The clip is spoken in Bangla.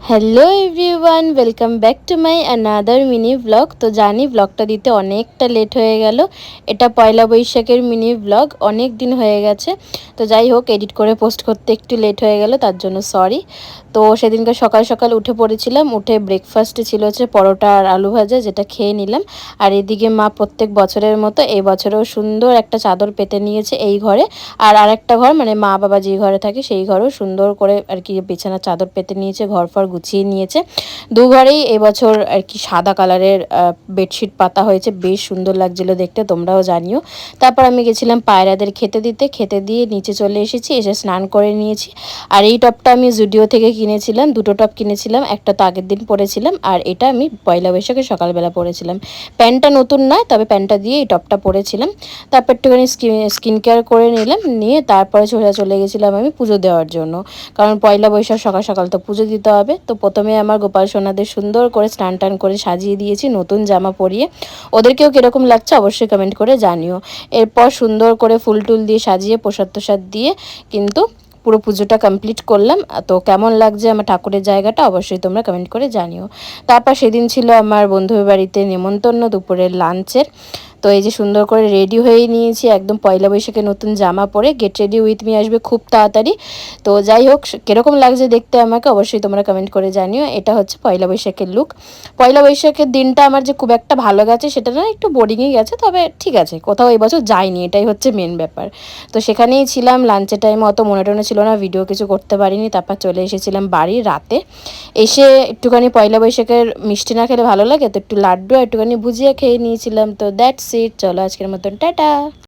Hello everyone, welcome back to my another mini blog. তো জানি ব্লগটা দিতে অনেকটা লেট হয়ে গেল। এটা পয়লা বৈশাখের মিনি ব্লগ, অনেক দিন হয়ে গেছে। তো যাই হোক, এডিট করে পোস্ট করতে একটু লেট হয়ে গেল, তার জন্য সরি। তো সেদিনকে সকাল সকাল উঠে পড়েছিলাম। উঠে ব্রেকফাস্টে ছিল হচ্ছে পরোটা আর আলু ভাজা, যেটা খেয়ে নিলাম। আর এদিকে মা প্রত্যেক বছরের মতো এই বছরেও সুন্দর একটা চাদর পেতে নিয়েছে এই ঘরে। আর আরেকটা ঘর, মানে মা বাবা যে ঘরে থাকে সেই ঘরেও সুন্দর করে আর কি বিছানার চাদর পেতে নিয়েছে, ঘর ফর গুছিয়ে নিয়েছে। দু ঘরেই এবছর আর কি সাদা কালারের বেডশিট পাতা হয়েছে, বেশ সুন্দর লাগছিল দেখতে, তোমরাও জানিও। তারপর আমি গেছিলাম পায়রাদের খেতে দিতে, খেতে দিয়ে নিচে চলে এসেছি, এসে স্নান করে নিয়েছি। আর এই টপটা আমি জুডিও থেকে কিনেছিলাম, দুটো টপ কিনেছিলাম, একটা তো আগের দিন পরেছিলাম আর এটা আমি পয়লা বৈশাখে সকালবেলা পরেছিলাম। প্যান্টটা নতুন নয়, তবে প্যান্টটা দিয়ে এই টপটা পরেছিলাম। তারপর একটুখানি স্কিন কেয়ার করে নিলাম, নিয়ে তারপরে চলে গেছিলাম আমি পুজো দেওয়ার জন্য। কারণ পয়লা বৈশাখ সকাল সকাল তো পুজো দিতে হবে। তো প্রথমে আমার গোপাল সোনাদের সুন্দর করে স্নান টান করে সাজিয়ে দিয়েছি নতুন জামা পরিয়ে। ওদেরকেও কীরকম লাগছে অবশ্যই কমেন্ট করে জানিও। এরপর সুন্দর করে ফুল টুল দিয়ে সাজিয়ে প্রসাদ তোসাদ দিয়ে কিন্তু পুরো পুজোটা কমপ্লিট করলাম। তো কেমন লাগছে আমার ঠাকুরের জায়গাটা অবশ্যই তোমরা কমেন্ট করে জানিও। তারপর সেদিন ছিল আমার বন্ধুর বাড়িতে নেমন্তন্ন দুপুরের লাঞ্চের। তো এই যে সুন্দর করে রেডি হয়ে নিয়েছি, একদম পয়লা বৈশাখে নতুন জামা পরে গেট রেডি উইথ মি আসবে খুব তাড়াতাড়ি। তো যাই হোক, কীরকম লাগছে দেখতে আমাকে অবশ্যই তোমরা কমেন্ট করে জানিও। এটা হচ্ছে পয়লা বৈশাখের লুক। পয়লা বৈশাখের দিনটা আমার যে খুব একটা ভালো গেছে সেটা না, একটু বোরিংই গেছে, তবে ঠিক আছে, কোথাও এবছর যাইনি, এটাই হচ্ছে মেন ব্যাপার। তো সেখানেই ছিলাম, লাঞ্চের টাইমে অত মনে টনে ছিল না, ভিডিও কিছু করতে পারিনি। তারপর চলে এসেছিলাম বাড়ি রাতে। এসে একটুখানি পয়লা বৈশাখের মিষ্টি না খেলে ভালো লাগে, তো একটু লাড্ডু আর একটুখানি ভুজিয়া খেয়ে নিয়েছিলাম। তো দ্যাটস ইট, চলো আজকের মতন টাটা।